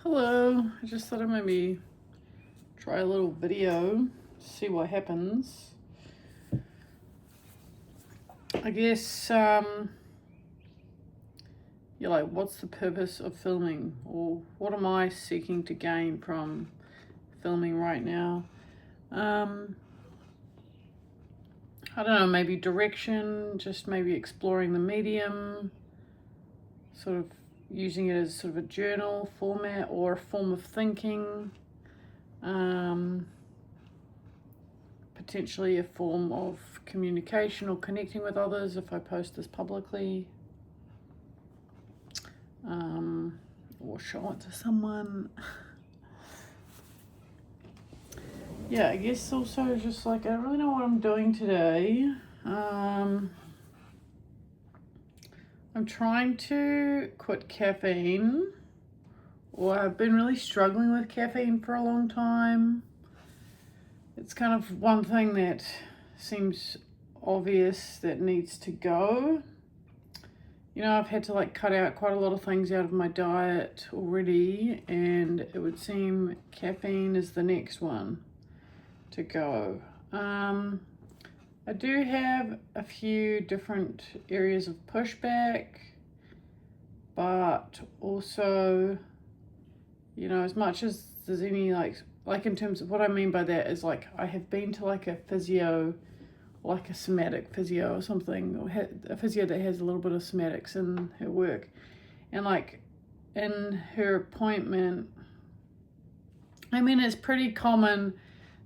Hello, I just thought I'd maybe try a little video, see what happens. I guess, you're like, what's the purpose of filming? Or what am I seeking to gain from filming right now? I don't know, maybe direction, just maybe exploring the medium, sort of using it as sort of a journal format or a form of thinking. Potentially a form of communication or connecting with others if I post this publicly, or show it to someone. Yeah, I guess also just like I don't really know what I'm doing today. I'm trying to quit caffeine, or I've been really struggling with caffeine for a long time. It's kind of one thing that seems obvious that needs to go. You know, I've had to like cut out quite a lot of things out of my diet already, and it would seem caffeine is the next one to go. I do have a few different areas of pushback, but also, you know, as much as there's any like in terms of what I mean by that is like I have been to like a physio, like a somatic physio or something, or a physio that has a little bit of somatics in her work, and like in her appointment, I mean it's pretty common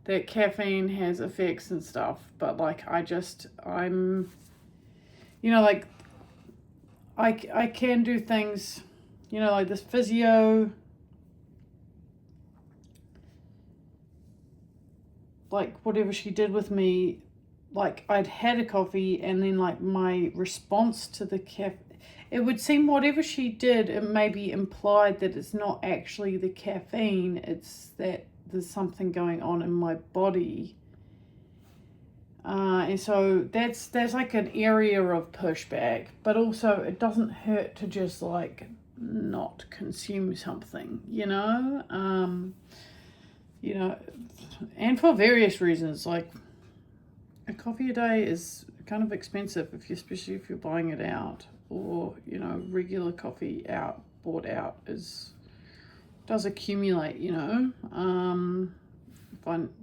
that caffeine has effects and stuff, but like I'm you know, like I can do things, you know, like this physio, like whatever she did with me, like I'd had a coffee and then like my response to the it would seem whatever she did, it maybe implied that it's not actually the caffeine, it's that there's something going on in my body. And so that's like an area of pushback, but also it doesn't hurt to just like not consume something, you know? You know, and for various reasons, like a coffee a day is kind of expensive especially if you're buying it out, or you know, regular coffee bought out does accumulate, you know,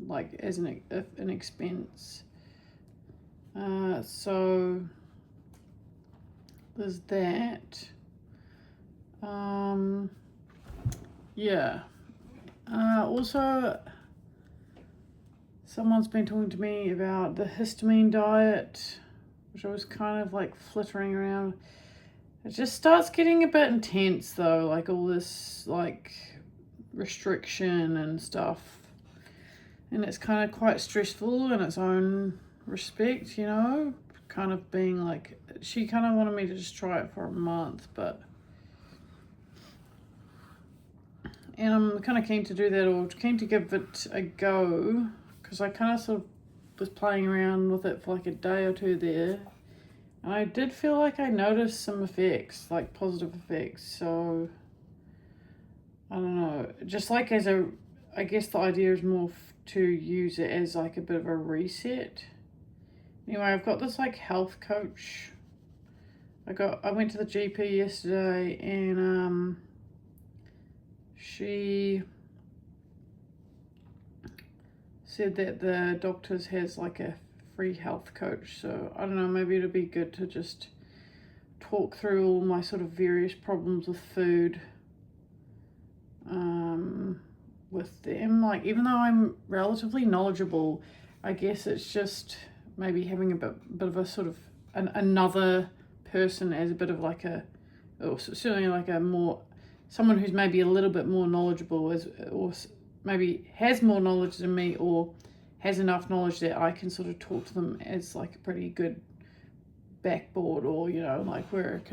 like as an expense. So there's that. Yeah. Also, someone's been talking to me about the histamine diet, which I was kind of like flittering around. It just starts getting a bit intense though, like all this like restriction and stuff. And it's kind of quite stressful in its own respect, you know, kind of being like, she kind of wanted me to just try it for a month, and I'm kind of keen to do that, or keen to give it a go, because I kind of sort of was playing around with it for like a day or two there, and I did feel like I noticed some effects, like positive effects. So I don't know, just like I guess the idea is more to use it as like a bit of a reset. Anyway, I've got this like health coach. I went to the GP yesterday, and she said that the doctors has like a free health coach. So I don't know, maybe it'll be good to just talk through all my sort of various problems with food with them. Like, even though I'm relatively knowledgeable, I guess it's just maybe having a bit of a sort of another person as a bit of like or certainly like someone who's maybe a little bit more knowledgeable, or maybe has more knowledge than me, or has enough knowledge that I can sort of talk to them as like a pretty good backboard, or you know, like where I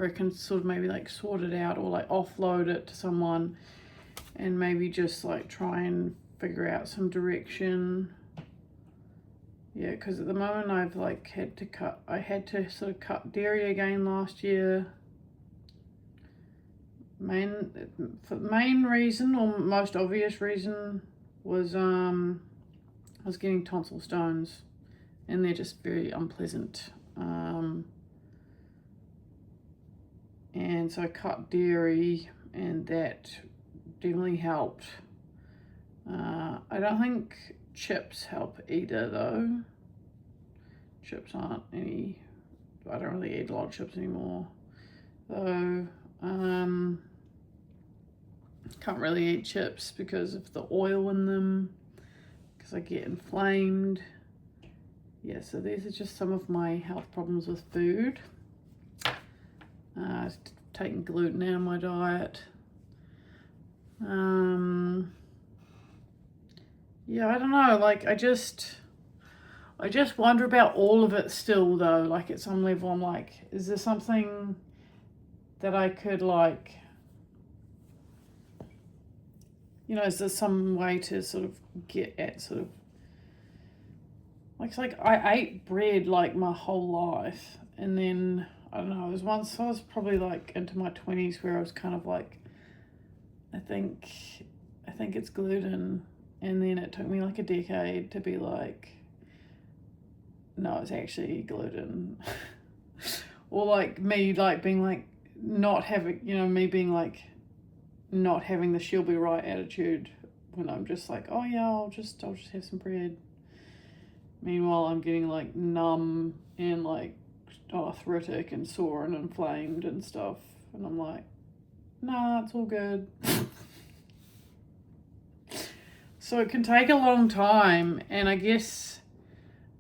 can sort of maybe like sort it out, or like offload it to someone, and maybe just like try and figure out some direction. Yeah, because at the moment I've like I had to sort of cut dairy again last year. main reason, or most obvious reason, was I was getting tonsil stones, and they're just very unpleasant. And so I cut dairy, and that definitely helped. I don't think chips help either, though. Chips aren't any. I don't really eat a lot of chips anymore, though. Can't really eat chips because of the oil in them, because I get inflamed. Yeah, so these are just some of my health problems with food. Taking gluten out of my diet. Yeah, I don't know, like, I just wonder about all of it still, though. Like, at some level, I'm like, is there something that I could, like, is there some way to sort of get at sort of, like, it's like I ate bread, like, my whole life, and then, I don't know, I was probably, like, into my 20s where I was kind of like, I think it's gluten, and then it took me, like, a decade to be like, no, it's actually gluten. Or, like, me, like, being, like, not having, me being, like, not having the she'll be right attitude when I'm just like, oh yeah, I'll just have some bread. Meanwhile, I'm getting, like, numb and, like, arthritic and sore and inflamed and stuff, and I'm like, nah, it's all good. So it can take a long time, and I guess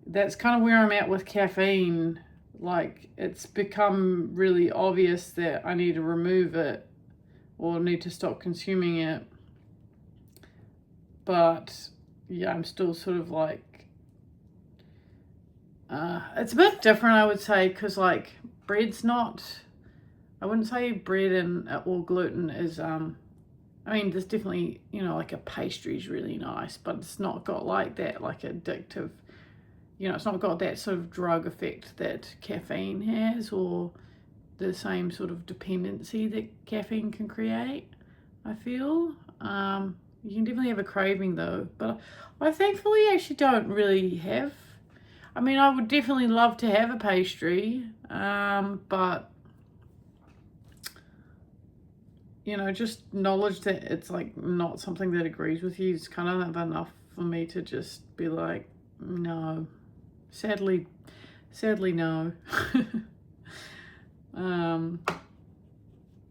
that's kind of where I'm at with caffeine. Like, it's become really obvious that I need to remove it or need to stop consuming it. But yeah, I'm still sort of like, it's a bit different, I would say, because, like, bread's not, I wouldn't say bread or gluten is, I mean, there's definitely, like, a pastry's really nice, but it's not got, like, that, like, addictive, it's not got that sort of drug effect that caffeine has, or the same sort of dependency that caffeine can create, I feel. You can definitely have a craving, though, but I thankfully actually don't really have. I mean, I would definitely love to have a pastry, but, just knowledge that it's, like, not something that agrees with you is kind of enough for me to just be like, no. Sadly, no.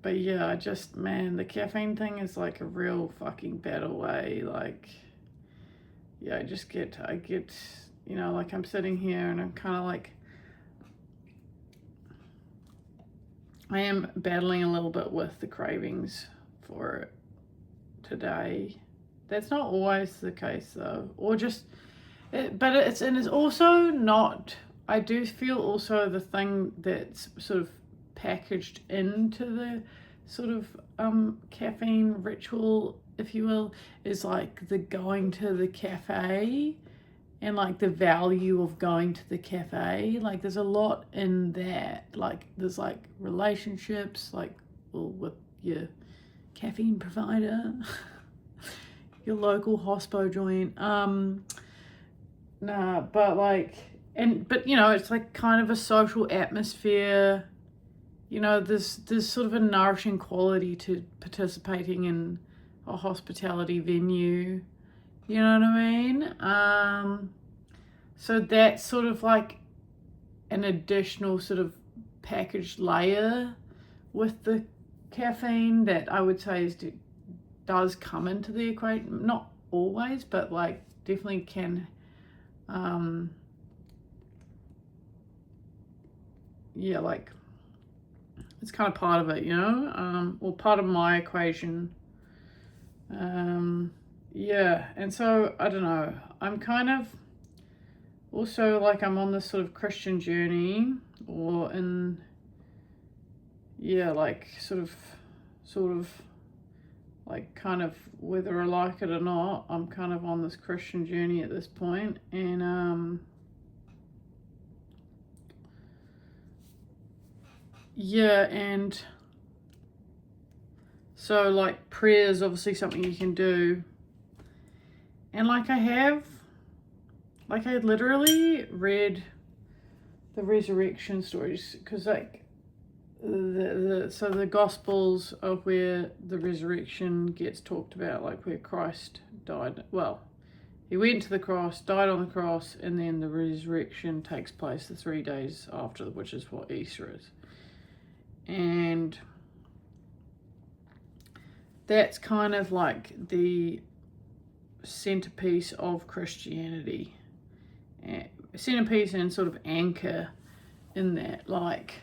But yeah, the caffeine thing is, like, a real fucking battle way. Like, yeah, I get, like, I'm sitting here and I'm kind of like, I am battling a little bit with the cravings for it today. That's not always the case, though, or just, but it's also not, I do feel also the thing that's sort of packaged into the sort of caffeine ritual, if you will, is, like, the going to the cafe and, like, the value of going to the cafe. Like, there's a lot in that. Like, there's, like, relationships, like, with your caffeine provider, your local hospo joint. But, like, but it's, like, kind of a social atmosphere. There's sort of a nourishing quality to participating in a hospitality venue. You know what I mean? So that's sort of like an additional sort of packaged layer with the caffeine that I would say does come into the equation. Not always, but, like, definitely can. Yeah, like, it's kind of part of it, or part of my equation. Yeah, and so, I don't know, I'm kind of also, like, I'm on this sort of Christian journey, or like, sort of, like, kind of, whether I like it or not, I'm kind of on this Christian journey at this point, and, yeah, and So like prayer is obviously something you can do. And like I literally read the resurrection stories, because like the Gospels of where the resurrection gets talked about, like where Christ died. Well, he went to the cross, died on the cross, and then the resurrection takes place the 3 days after, which is what Easter is. And that's kind of like the centerpiece of Christianity. Centerpiece and sort of anchor in that, like,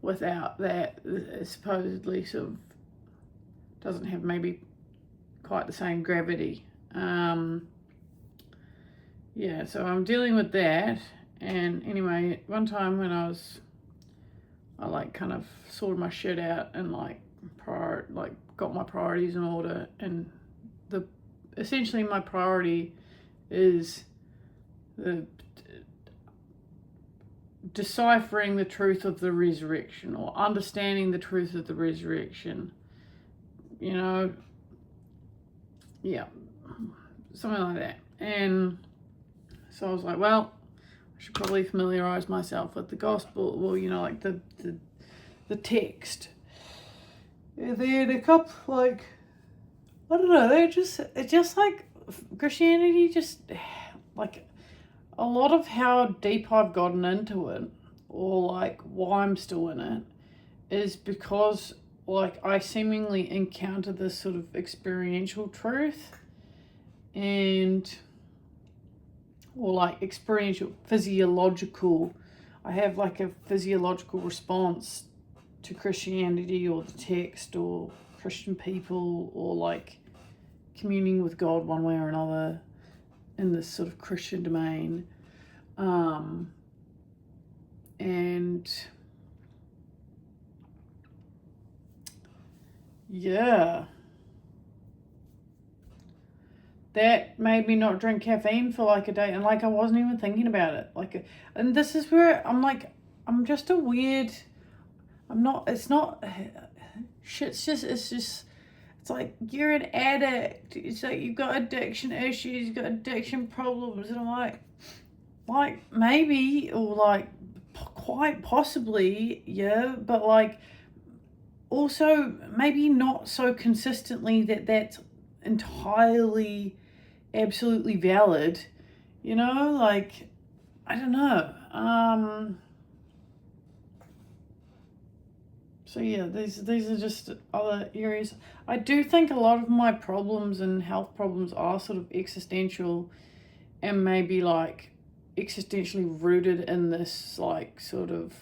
without that, it supposedly sort of doesn't have maybe quite the same gravity. Yeah, so I'm dealing with that. And anyway, one time when I like kind of sorted my shit out and like got my priorities in order, and essentially my priority is the deciphering the truth of the resurrection, or understanding the truth of the resurrection, yeah, something like that. And so I was like, well, I should probably familiarize myself with the gospel, like the text. And then a couple, like, I don't know, it's just like Christianity, just like a lot of how deep I've gotten into it, or like why I'm still in it, is because like I seemingly encounter this sort of experiential truth, or like experiential physiological, I have like a physiological response to Christianity or the text or Christian people, or like communing with God one way or another in this sort of Christian domain. And yeah, that made me not drink caffeine for like a day, and like I wasn't even thinking about it. Like, and this is where I'm like, I'm just a weird, it's like you're an addict. It's like you've got addiction issues, you've got addiction problems, and I'm like maybe, or like quite possibly, yeah, but like also maybe not so consistently that's entirely absolutely valid, like I don't know. So yeah, these are just other areas. I do think a lot of my problems and health problems are sort of existential, and maybe like existentially rooted in this like sort of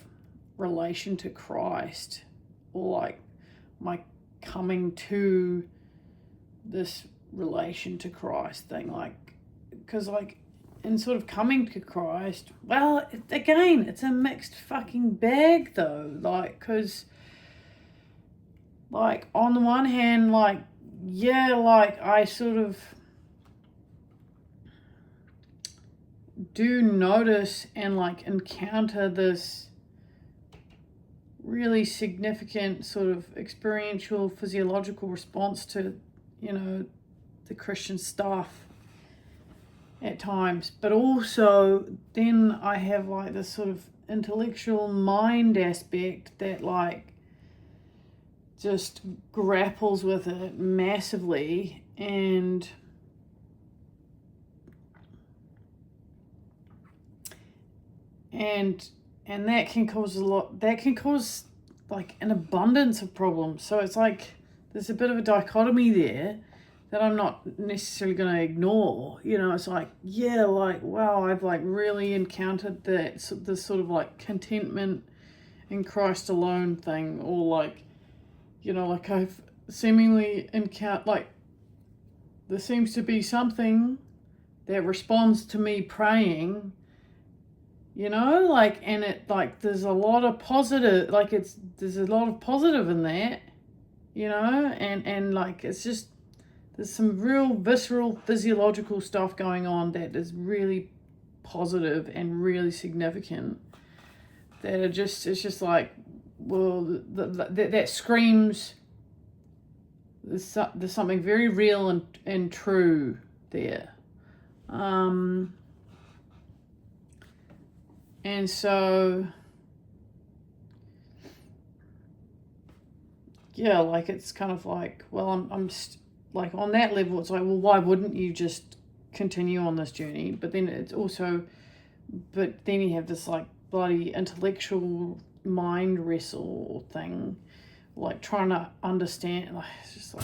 relation to Christ, or like my coming to this relation to Christ thing, like, because like in sort of coming to Christ, well, again, it's a mixed fucking bag though, like, because like on the one hand, like, yeah, like I sort of do notice and like encounter this really significant sort of experiential physiological response to, the Christian stuff at times, but also then I have like this sort of intellectual mind aspect that like just grapples with it massively, and that can cause like an abundance of problems. So it's like there's a bit of a dichotomy there that I'm not necessarily going to ignore. It's like, yeah, like, wow, I've like really encountered this sort of like contentment in Christ alone thing, or like, like I've seemingly encountered, like, there seems to be something that responds to me praying, like, and it, like, there's a lot of positive, like, there's a lot of positive in that, and like, it's just, there's some real visceral physiological stuff going on that is really positive and really significant, that it's just like, well, that screams there's something very real and true there. And so, yeah, like it's kind of like, well, like on that level, it's like, well, why wouldn't you just continue on this journey? But then it's also, but then you have this like bloody intellectual mind wrestle thing, like trying to understand, like it's just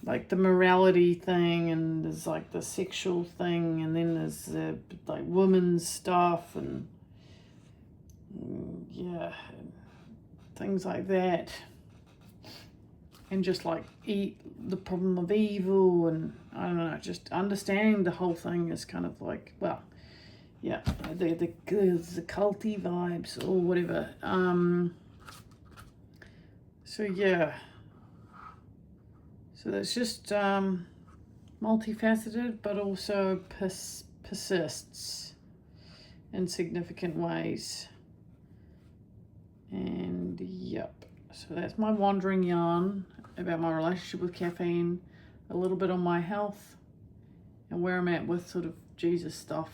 like the morality thing, and there's like the sexual thing, and then there's the like women's stuff, and yeah, things like that, and just like the problem of evil, and I don't know, just understanding the whole thing is kind of like, well, yeah, the culty vibes or whatever. So yeah. So that's just multifaceted, but also persists in significant ways. And yep, so that's my wandering yarn about my relationship with caffeine, a little bit on my health, and where I'm at with sort of Jesus stuff